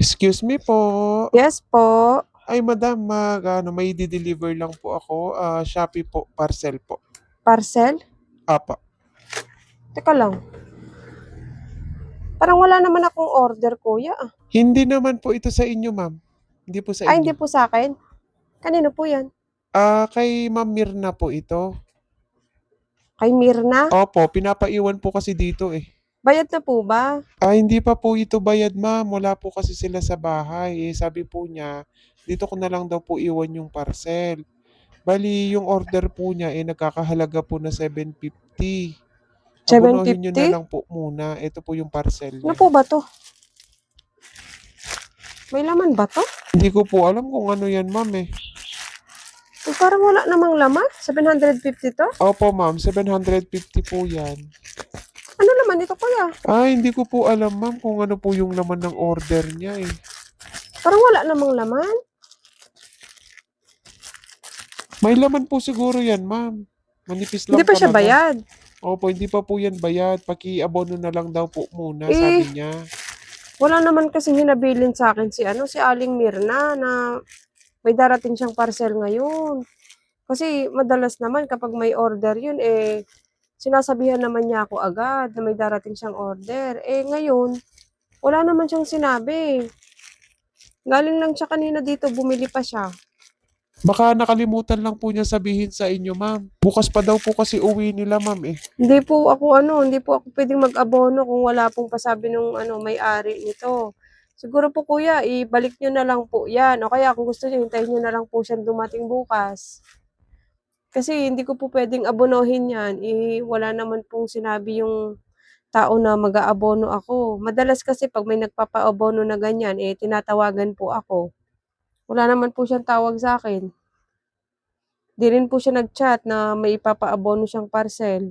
Excuse me po. Yes po. Ay madam, may di-deliver lang po ako. Shopee po, parcel po. Parcel? Apa. Teka lang. Parang wala naman akong order, kuya. Hindi naman po ito sa inyo, ma'am. Hindi po sa Ay, inyo. hindi po sa akin. Kanino po yan? Kay Ma'am Mirna po ito. Kay Mirna? Opo, pinapaiwan po kasi dito eh. Bayad na po ba? Hindi pa po ito bayad, ma'am. Wala po kasi sila sa bahay. Sabi po niya, dito ko na lang daw po iwan yung parcel. Bali, yung order po niya nagkakahalaga po na 750. Abunuhin nyo na 750? lang po muna. Ito po yung parcel Ano niya. po ba to? May laman ba to? Hindi ko po alam kung ano yan, ma'am eh. Parang wala namang laman. 750 to? Opo, ma'am. 750 po yan. Ano naman ito, kuya? Hindi ko po alam, ma'am, kung ano po yung laman ng order niya eh. Parang wala namang laman. May laman po siguro yan, ma'am. Manipis lang Hindi pa siya talaga. bayad. Opo, hindi pa po yan bayad. Paki-abono na lang daw po muna, sabi niya. Wala naman kasing hinabilin sa akin si Aling Mirna na may darating siyang parcel ngayon. Kasi madalas naman kapag may order yun, sinasabihan naman niya ako agad na may darating siyang order. Ngayon, wala naman siyang sinabi. Galing lang siya kanina dito, bumili pa siya. Baka nakalimutan lang po niya sabihin sa inyo, ma'am. Bukas pa daw po kasi uwi nila, ma'am eh. Hindi po ako pwedeng mag-abono kung wala pong pasabi nung may-ari nito. Siguro po kuya, ibalik nyo na lang po yan. O kaya kung gusto nyo, hintayin nyo na lang po siyang dumating bukas. Kasi hindi ko po pwedeng abonohin yan. Wala naman pong sinabi yung tao na mag-aabono ako. Madalas kasi pag may nagpapa-abono na ganyan, tinatawagan po ako. Wala naman po siyang tawag sa akin. Di rin po siya nag-chat na may ipapa-abono siyang parcel.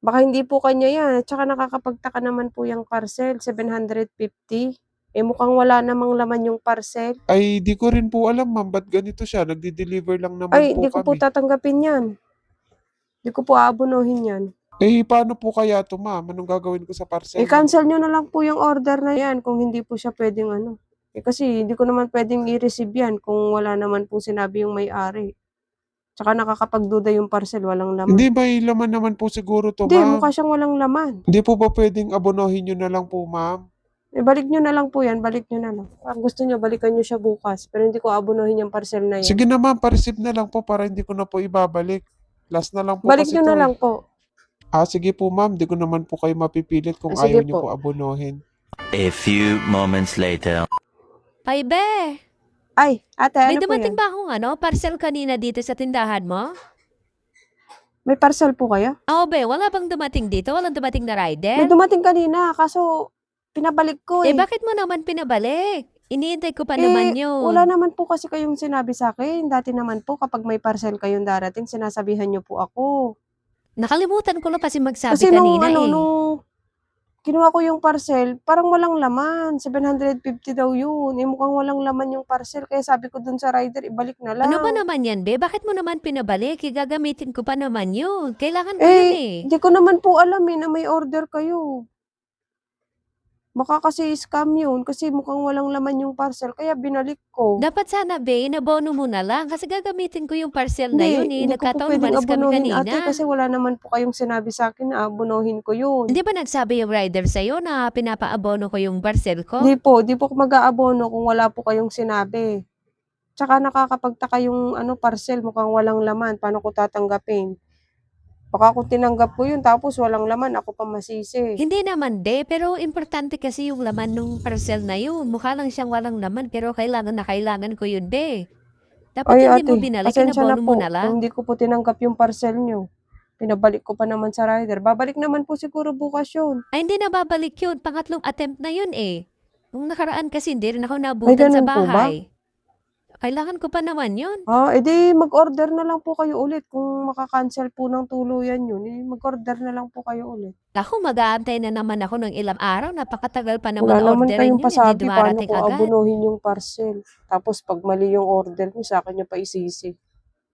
Baka hindi po kanya yan. At saka nakakapagtaka naman po yung parcel, 750. Mukhang wala namang laman yung parcel. Di ko rin po alam, ma'am. Ba't ganito siya? Nagdi-deliver lang naman Ay, po hindi ko po kami. tatanggapin yan. Hindi ko po aabonohin yan. Paano po kaya to, ma'am? Anong gagawin ko sa parcel niyo? Cancel nyo na lang po yung order na yan kung hindi po siya pwedeng kasi hindi ko naman pwedeng i-receive yan kung wala naman po sinabi yung may-ari. Tsaka nakakapagduda yung parcel, walang laman. Hindi, may laman naman po siguro to, Hindi, ma'am. mukha siyang walang laman. Hindi po ba pwedeng abonohin nyo na lang po, ma'am? Balik nyo na lang po yan, balik nyo na lang. Kung gusto nyo, balikan nyo siya bukas. Pero hindi ko abonohin yung parcel na yan. Sige na, ma'am. Pa-receive na lang po para hindi ko na po ibabalik. Last na lang po Balik kasi nyo to na lang po. Sige po, ma'am. Di ko naman po kayo mapipilit kung Sige ayaw nyo po. po abonohin. A few moments later. Paibe, Ay, ate, may ano po dumating yan? ba akong parcel kanina dito sa tindahan mo? May parcel po kayo? Be, wala bang dumating dito? Walang dumating na May rider? dumating kanina, kaso pinabalik ko Bakit mo naman pinabalik? Iniintay ko pa naman yun. Wala naman po kasi kayong sinabi sa akin. Dati naman po, kapag may parcel kayong darating, sinasabihan nyo po ako. Nakalimutan ko lang kasi magsabi Kasi nung kanina nung kinuha ko yung parcel, parang walang laman. 750 daw yun. Mukhang walang laman yung parcel. Kaya sabi ko dun sa rider, ibalik na lang. Ano ba naman yan, be? Bakit mo naman pinabalik? Gagamitin ko pa naman yun. Kailangan ko yun eh. Hindi ko naman po alam na may order kayo. Baka kasi scam yun kasi mukhang walang laman yung parcel kaya binalik ko. Dapat sana, be, inabono mo na lang kasi gagamitin ko yung parcel na yun eh. Hindi ko po Nagkataon pwedeng umalis kami abonohin ate kanina. kasi wala naman po kayong sinabi sa akin na abonohin ko yun. Hindi ba nagsabi yung rider sa'yo na pinapaabono ko yung parcel ko? Di po mag-aabono kung wala po kayong sinabi. Tsaka nakakapagtaka yung parcel mukhang walang laman. Paano ko tatanggapin? Baka kung tinanggap ko yun tapos walang laman, ako pa masisi. Hindi naman, de. Pero importante kasi yung laman ng parcel na yun. Mukha lang siyang walang laman pero kailangan ko yun, be. Dapat Ay hindi ate, mo binalik, pasensya na inabono po mo na kung lang. hindi ko po tinanggap yung parcel nyo. Pinabalik ko pa naman sa rider. Babalik naman po siguro bukas yun. Ay, hindi na babalik yun. Pangatlong attempt na yun eh. Nung nakaraan kasi hindi rin ako Ay, nabutan sa ganun po ba? bahay. Kailangan ko pa naman yun. Edi mag-order na lang po kayo ulit. Kung makakancel po ng tuluyan yun, mag-order na lang po kayo ulit. Ako, mag-aantay na naman ako ng ilang araw. Napakatagal pa naman Wala na naman orderin kayong yun. Hindi pasabi paano dumarating ko agad. abunuhin yung parcel. Tapos pag mali yung order mo, sa akin nyo pa isisi.